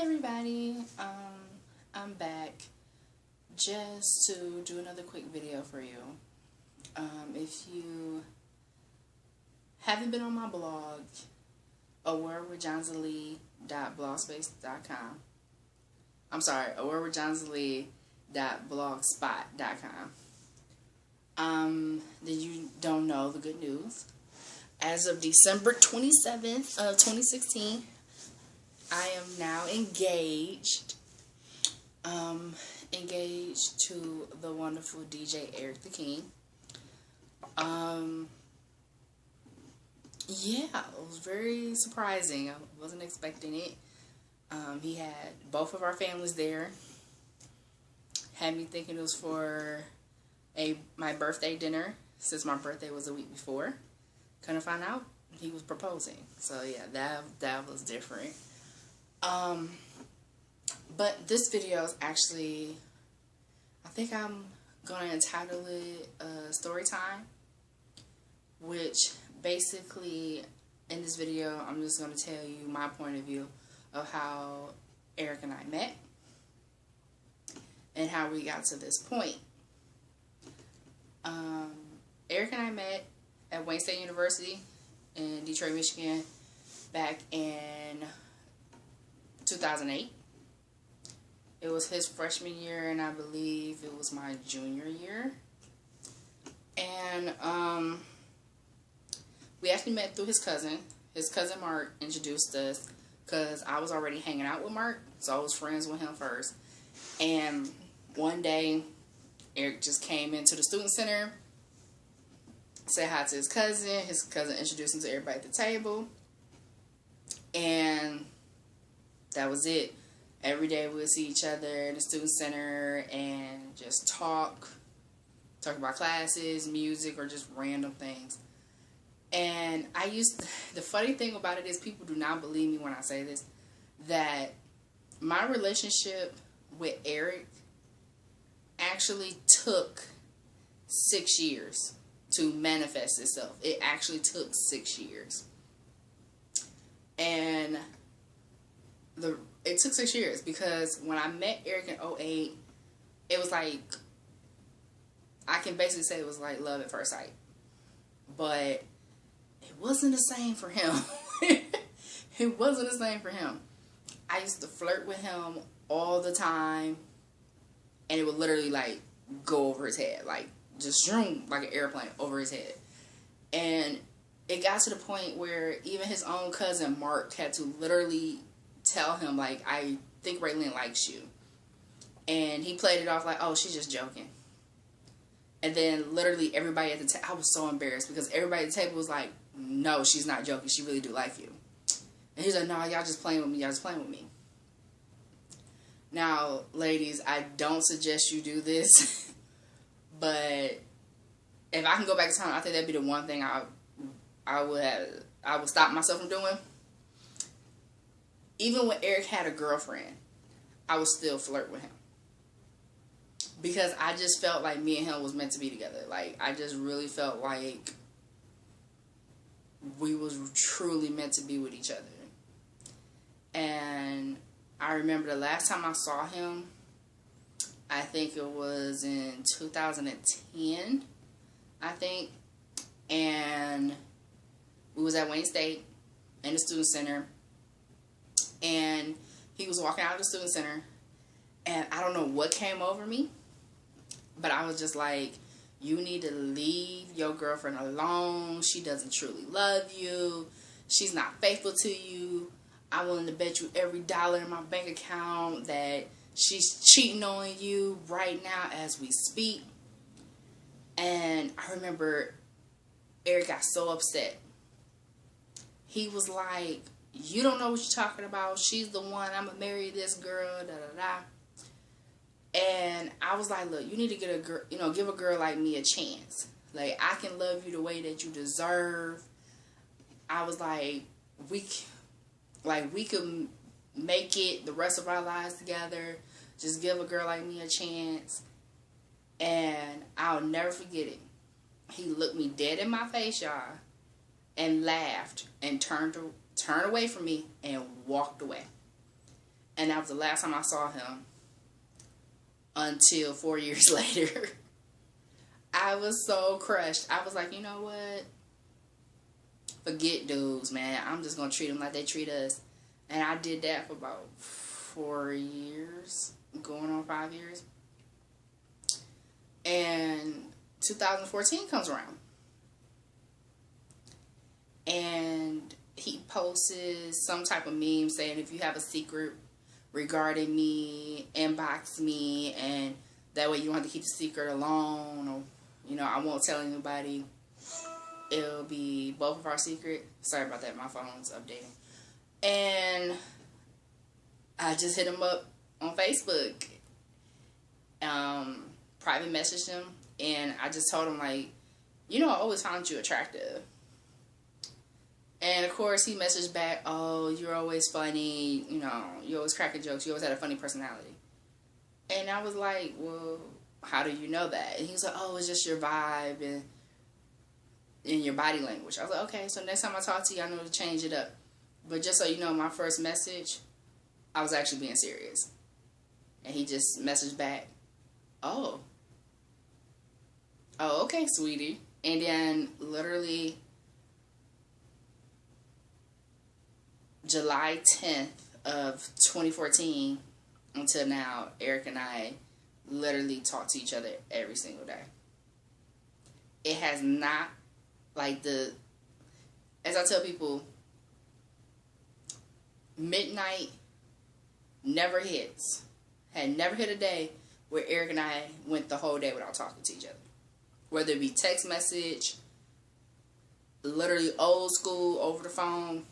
Everybody, I'm back just to do another quick video for you. If you haven't been on my blog, awordwithjohnsalee.blogspace.com, I'm sorry, awordwithjohnsalee.blogspot.com, then you don't know the good news. As of December 27th of 2016, I am now engaged. Engaged to the wonderful DJ Eric the King. Yeah, it was very surprising. I wasn't expecting it. He had both of our families there. Had me thinking it was for my birthday dinner, since my birthday was a week before. Couldn't find out he was proposing. So yeah, that was different. But this video is actually, I think I'm going to entitle it Story Time, which basically in this video I'm just going to tell you my point of view of how Eric and I met and how we got to this point. Eric and I met at Wayne State University in Detroit, Michigan back in 2008. It was his freshman year, and I believe it was my junior year. And we actually met through his cousin. His cousin Mark introduced us because I was already hanging out with Mark, so I was friends with him first. And one day, Eric just came into the student center, said hi to his cousin. His cousin introduced him to everybody at the table, and that was it. Every day we would see each other in the student center and just talk about classes, music, or just random things. And the funny thing about it is people do not believe me when I say this, that my relationship with Eric actually took 6 years to manifest itself. It actually took 6 years. And it took 6 years because when I met Eric in 2008, it was like, I can basically say it was like love at first sight. But it wasn't the same for him. It wasn't the same for him. I used to flirt with him all the time, and it would literally like go over his head, like just zoom like an airplane over his head. And it got to the point where even his own cousin Mark had to literally tell him, like, I think Raylene likes you. And he played it off like, oh, she's just joking. And then literally everybody at the table, I was so embarrassed because everybody at the table was like, no, she's not joking. She really do like you. And he's like, no, y'all just playing with me. Y'all just playing with me. Now, ladies, I don't suggest you do this. But if I can go back in time, I think that'd be the one thing I would stop myself from doing. Even when Eric had a girlfriend, I would still flirt with him. Because I just felt like me and him was meant to be together. Like, I just really felt like we was truly meant to be with each other. And I remember the last time I saw him, I think it was in 2010, I think. And we was at Wayne State in the student center. And he was walking out of the student center, and I don't know what came over me, but I was just like, you need to leave your girlfriend alone. She doesn't truly love you. She's not faithful to you. I'm willing to bet you every dollar in my bank account that she's cheating on you right now as we speak. And I remember Eric got so upset. He was like, you don't know what you're talking about. She's the one. I'm going to marry this girl. Da, da, da. And I was like, look, you need to get a girl, give a girl like me a chance. Like, I can love you the way that you deserve. I was like, we could make it the rest of our lives together. Just give a girl like me a chance. And I'll never forget it. He looked me dead in my face, y'all, and laughed and turned away from me and walked away. And that was the last time I saw him until 4 years later. I was so crushed. I was like, you know what? Forget dudes, man. I'm just going to treat them like they treat us. And I did that for about 4 years, going on 5 years. And 2014 comes around. And he posts some type of meme saying, if you have a secret regarding me, inbox me, and that way you don't have to keep the secret alone, or, you know, I won't tell anybody. It'll be both of our secret. Sorry about that, my phone's updating. And I just hit him up on Facebook, private messaged him, and I just told him, like, you know, I always found you attractive. And of course he messaged back, oh, you're always funny, you know, you always cracking jokes, you always had a funny personality. And I was like, well, how do you know that? And he was like, oh, it's just your vibe and in your body language. I was like, okay, so next time I talk to you, I know to change it up. But just so you know, my first message, I was actually being serious. And he just messaged back, oh, okay, sweetie. And then literally July 10th of 2014 until now, Eric and I literally talk to each other every single day. It has not, like, as I tell people, midnight never hits. Had never hit a day where Eric and I went the whole day without talking to each other. Whether it be text message, literally old school, over the phone,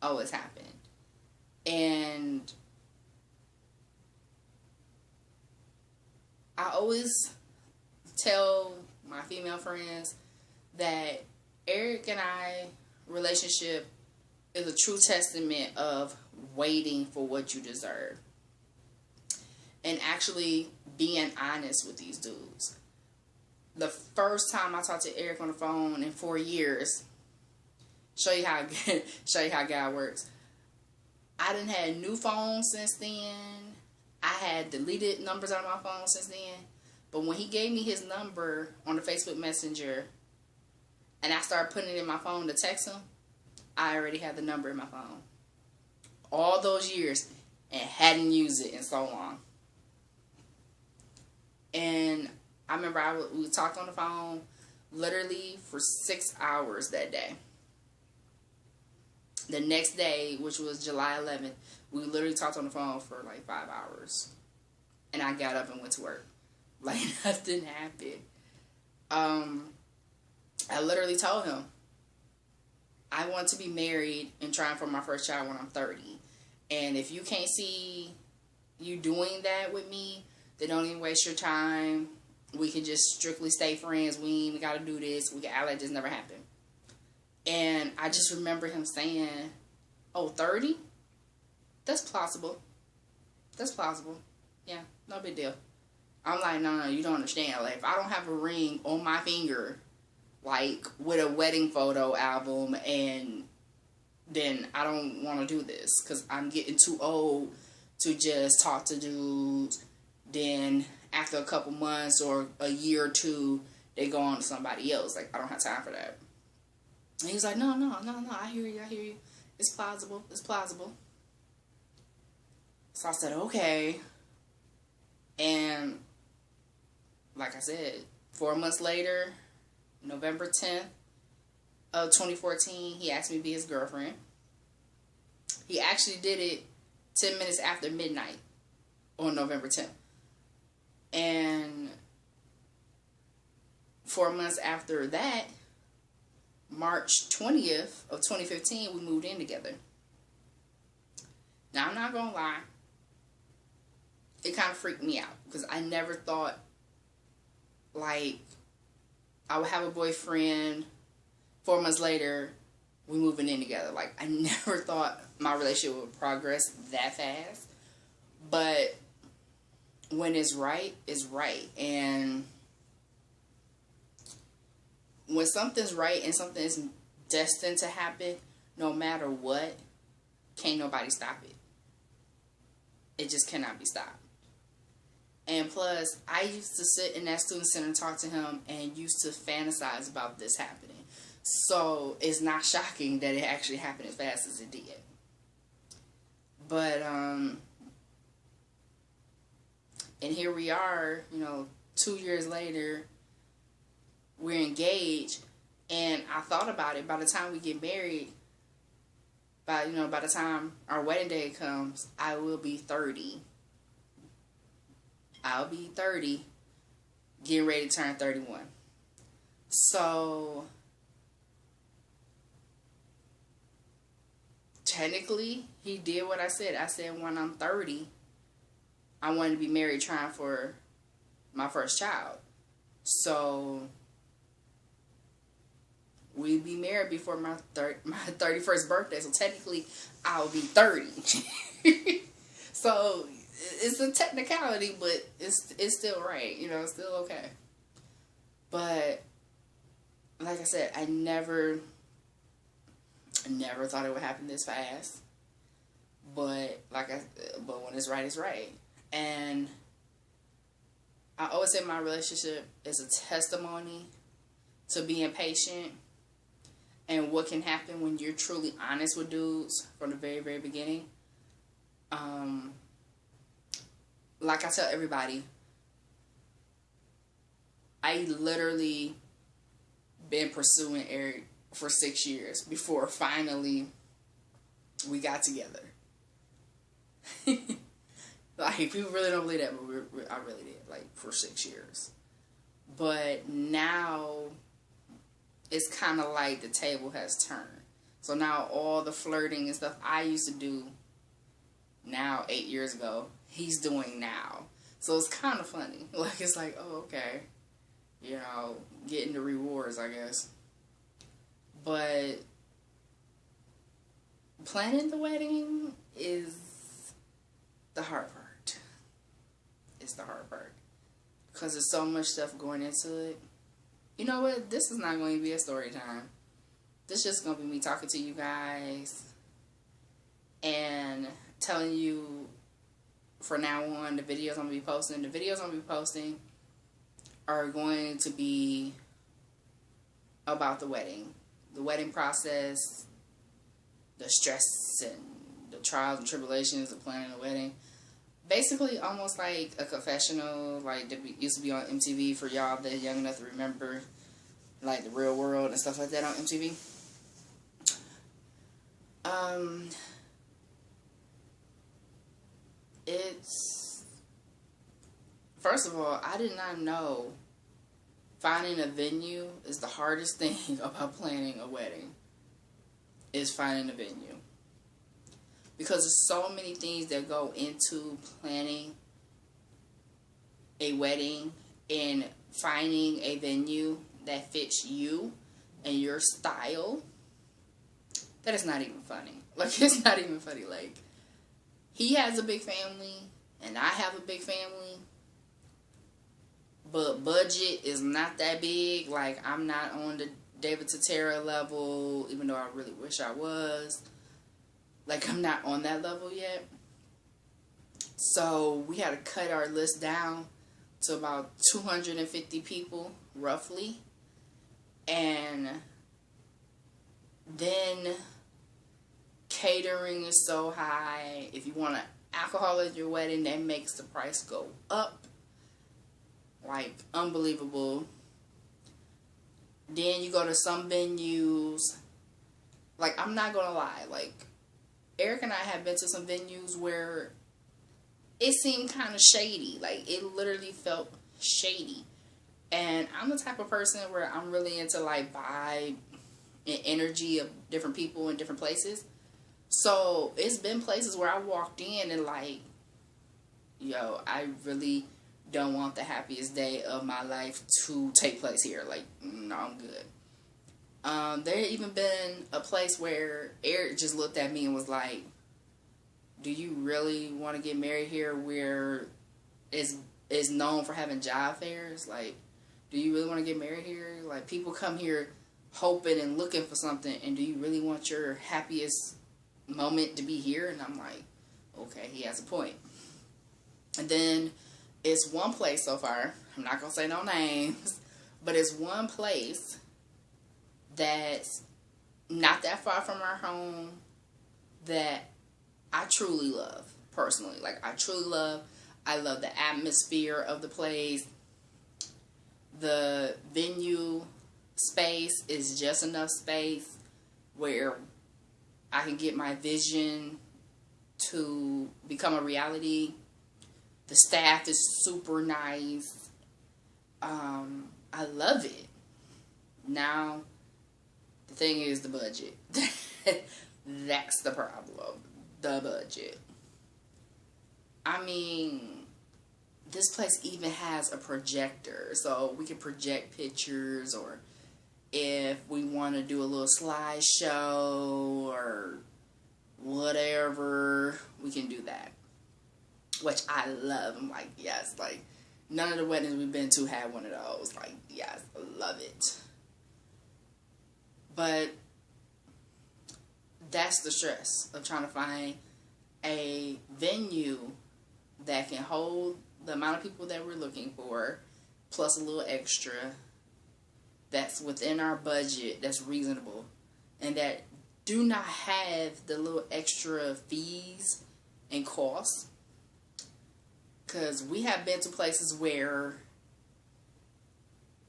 it's happened. And I always tell my female friends that Eric and I relationship is a true testament of waiting for what you deserve. And actually being honest with these dudes. The first time I talked to Eric on the phone in 4 years, show you how God works. I done had new phones since then. I had deleted numbers out of my phone since then. But when he gave me his number on the Facebook Messenger and I started putting it in my phone to text him, I already had the number in my phone. All those years and hadn't used it in so long. And I remember we talked on the phone literally for 6 hours that day. The next day, which was July 11th, we literally talked on the phone for like 5 hours. And I got up and went to work. Like nothing happened. I literally told him, I want to be married and trying for my first child when I'm 30. And if you can't see you doing that with me, then don't even waste your time. We can just strictly stay friends. We ain't even got to do this. We can act like this never happened. And I just remember him saying, 30? That's plausible. That's plausible. Yeah, no big deal. I'm like, no, you don't understand. Like, if I don't have a ring on my finger, like, with a wedding photo album, and then I don't want to do this. Because I'm getting too old to just talk to dudes. Then, after a couple months or a year or two, they go on to somebody else. Like, I don't have time for that. And he's like, no, I hear you. It's plausible. So I said, okay. And, like I said, 4 months later, November 10th of 2014, he asked me to be his girlfriend. He actually did it 10 minutes after midnight on November 10th. And 4 months after that, March 20th of 2015, we moved in together. Now, I'm not going to lie. It kind of freaked me out because I never thought, like, I would have a boyfriend. 4 months later, we moving in together. Like, I never thought my relationship would progress that fast. But when it's right, it's right. And when something's right and something is destined to happen, no matter what, can't nobody stop it. It just cannot be stopped. And plus, I used to sit in that student center and talk to him and used to fantasize about this happening. So it's not shocking that it actually happened as fast as it did. But, and here we are, 2 years later, we're engaged, and I thought about it. By the time we get married, by the time our wedding day comes, I will be 30. I'll be 30, getting ready to turn 31. So, technically, he did what I said. I said when I'm 30, I wanted to be married trying for my first child. So, we'd be married before my 31st birthday. So, technically, I'll be 30. So, it's a technicality, but it's still right. It's still okay. But, like I said, I never thought it would happen this fast. But but when it's right, it's right. And I always say my relationship is a testimony to being patient and what can happen when you're truly honest with dudes from the very, very beginning. Like I tell everybody, I literally been pursuing Eric for 6 years before finally we got together. Like, people really don't believe that, but I really did, like, for 6 years. But now, it's kind of like the table has turned. So now all the flirting and stuff I used to do now, 8 years ago, he's doing now. So it's kind of funny. Like, it's like, oh, okay. Getting the rewards, I guess. But planning the wedding is the hard part. It's the hard part. Because there's so much stuff going into it. You know what? This is not going to be a story time. This is just going to be me talking to you guys and telling you from now on the videos I'm going to be posting. The videos I'm going to be posting are going to be about the wedding process, the stress and the trials and tribulations of planning a wedding. Basically, almost like a confessional, like that used to be on MTV for y'all that are young enough to remember, like The Real World and stuff like that on MTV. It's, first of all, I did not know finding a venue is the hardest thing about planning a wedding, is finding a venue. Because there's so many things that go into planning a wedding and finding a venue that fits you and your style. That is not even funny. Like, it's not even funny. Like, he has a big family and I have a big family. But budget is not that big. Like, I'm not on the David Totera level, even though I really wish I was. Like, I'm not on that level yet. So, we had to cut our list down to about 250 people, roughly. And then, catering is so high. If you want alcohol at your wedding, that makes the price go up. Like, unbelievable. Then you go to some venues. Like, I'm not gonna lie. Like, Eric and I have been to some venues where it seemed kind of shady. Like, it literally felt shady. And I'm the type of person where I'm really into, like, vibe and energy of different people in different places. So, it's been places where I walked in and, like, yo, I really don't want the happiest day of my life to take place here. Like, no, I'm good. There even been a place where Eric just looked at me and was like, do you really want to get married here where it's known for having job fairs? Like, do you really want to get married here? Like, people come here hoping and looking for something, and do you really want your happiest moment to be here? And I'm like, okay, he has a point. And then it's one place so far, I'm not going to say no names, but it's one place that's not that far from our home that I truly love, personally. Like, I truly love. I love the atmosphere of the place. The venue space is just enough space where I can get my vision to become a reality. The staff is super nice. I love it. Now, the thing is the budget. That's the problem. The budget. I mean, this place even has a projector, so we can project pictures, or if we want to do a little slideshow or whatever, we can do that, which I love. I'm like, yes, like, none of the weddings we've been to had one of those. Like, yes, I love it. But that's the stress of trying to find a venue that can hold the amount of people that we're looking for, plus a little extra, that's within our budget, that's reasonable, and that do not have the little extra fees and costs. Because we have been to places where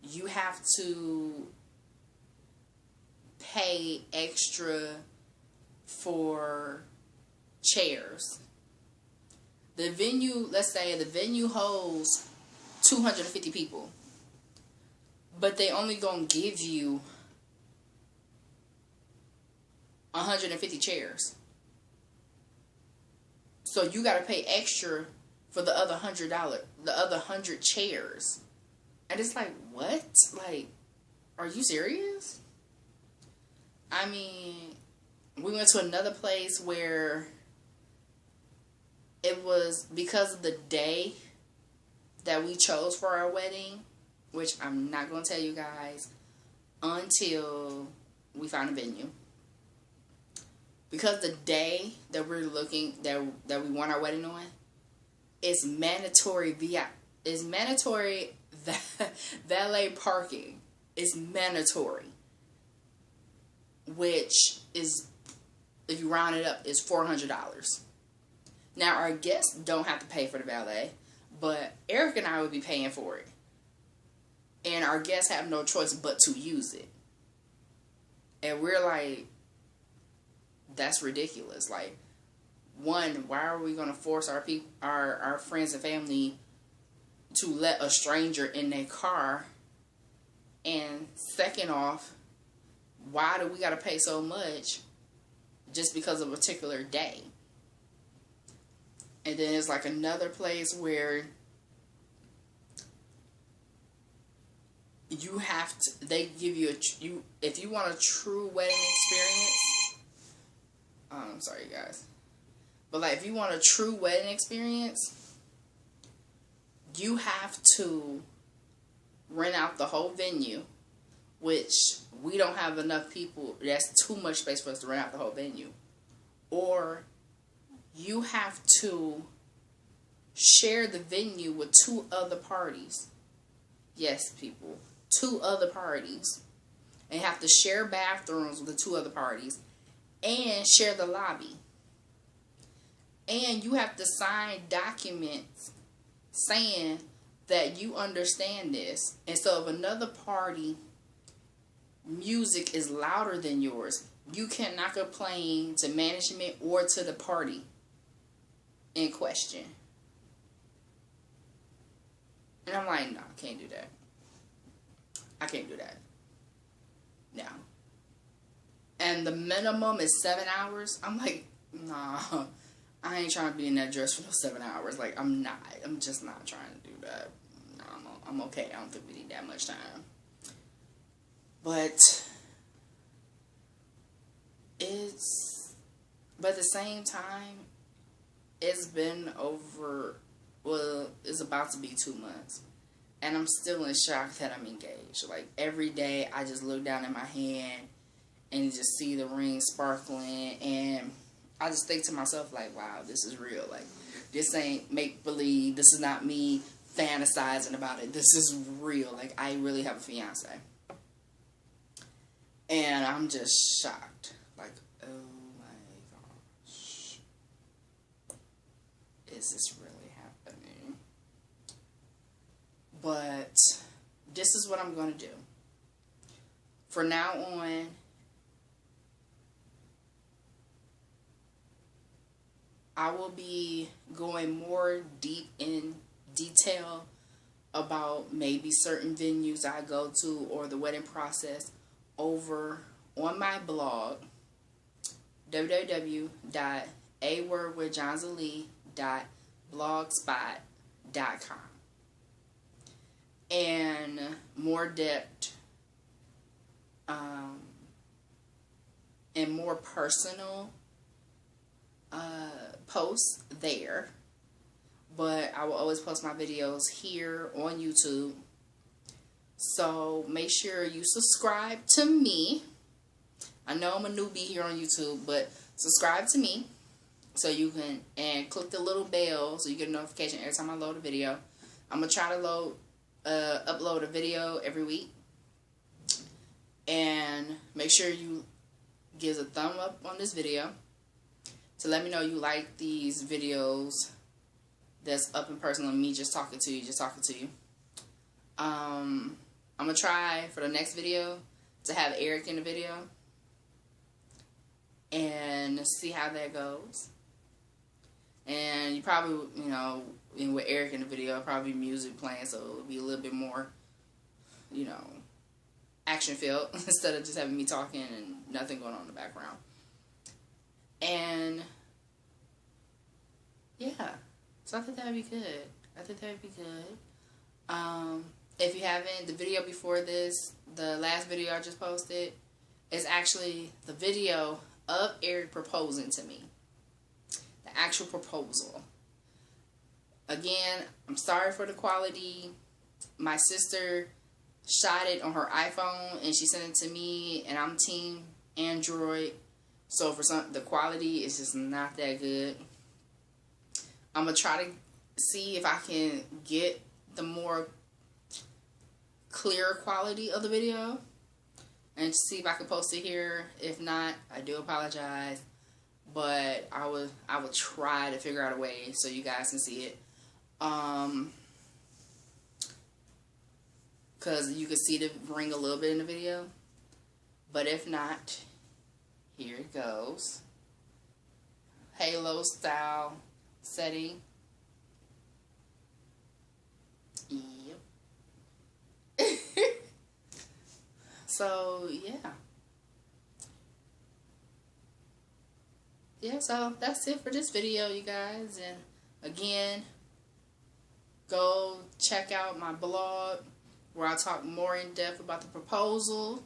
you have to pay extra for chairs. The venue, let's say the venue holds 250 people, but they only gonna give you 150 chairs. So you gotta pay extra for the other $100 chairs. And it's like, what? Like, are you serious? I mean, we went to another place where it was because of the day that we chose for our wedding, which I'm not going to tell you guys until we find a venue. Because the day that we're looking, that we want our wedding on, it's mandatory it's mandatory valet parking. It's mandatory. Which is, if you round it up, is $400. Now, our guests don't have to pay for the valet, but Eric and I would be paying for it. And our guests have no choice but to use it. And we're like, that's ridiculous. Like, one, why are we going to force our friends and family to let a stranger in their car? And second off, why do we got to pay so much just because of a particular day? And then it's like another place where you have to, they give you if you want a true wedding experience, I'm sorry guys, but like if you want a true wedding experience, you have to rent out the whole venue, which we don't have enough people. That's too much space for us to rent out the whole venue. Or you have to share the venue with 2 other parties. Yes, people. 2 other parties. And you have to share bathrooms with the 2 other parties. And share the lobby. And you have to sign documents saying that you understand this. And so if another party music is louder than yours, you cannot complain to management or to the party in question. And I'm like, no, I can't do that. I can't do that. No. And the minimum is 7 hours. I'm like, nah, I ain't trying to be in that dress for those 7 hours. Like, I'm not. I'm just not trying to do that. No, I'm okay. I don't think we need that much time. But at the same time, it's been it's about to be 2 months. And I'm still in shock that I'm engaged. Like, every day I just look down at my hand and just see the ring sparkling. And I just think to myself, like, wow, this is real. Like, this ain't make-believe. This is not me fantasizing about it. This is real. Like, I really have a fiance. And I'm just shocked. Like, oh my gosh. Is this really happening? But this is what I'm going to do. For now on, I will be going more deep in detail about maybe certain venues I go to or the wedding process over on my blog, www.awordwithjohnzalee.blogspot.com. And more depth and more personal posts there. But I will always post my videos here on YouTube. So make sure you subscribe to me. I know I'm a newbie here on YouTube, but subscribe to me so you can, and click the little bell so you get a notification every time I load a video. I'm going to try to upload a video every week. And make sure you give a thumb up on this video to let me know you like these videos that's up and personal, me just talking to you. I'm going to try for the next video to have Eric in the video and see how that goes. And you probably, with Eric in the video, it'll probably be music playing, so it'll be a little bit more, action filled instead of just having me talking and nothing going on in the background. And yeah, so I think that would be good. If you haven't, the video before this, the last video I just posted, is actually the video of Eric proposing to me. The actual proposal. Again, I'm sorry for the quality. My sister shot it on her iPhone and she sent it to me, and I'm team Android. So for the quality is just not that good. I'm going to try to see if I can get the more clear quality of the video and see if I can post it here. If not, I do apologize, but I will try to figure out a way so you guys can see it. Because you can see the ring a little bit in the video, but if not, here it goes. Halo style setting. Yep. So, yeah. So that's it for this video, you guys. And again, go check out my blog where I talk more in depth about the proposal.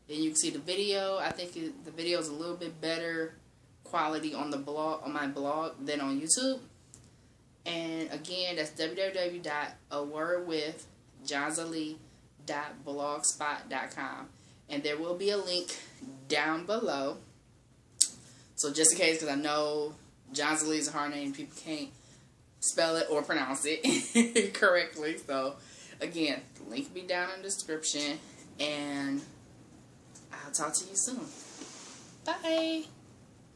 And you can see the video. I think the video is a little bit better quality on the blog, on my blog, than on YouTube. And again, that's www.awordwithjohnzalee.blogspot.com. And there will be a link down below. So just in case, because I know Johnzalee is a hard name, people can't spell it or pronounce it correctly. So again, the link will be down in the description. And I'll talk to you soon. Bye.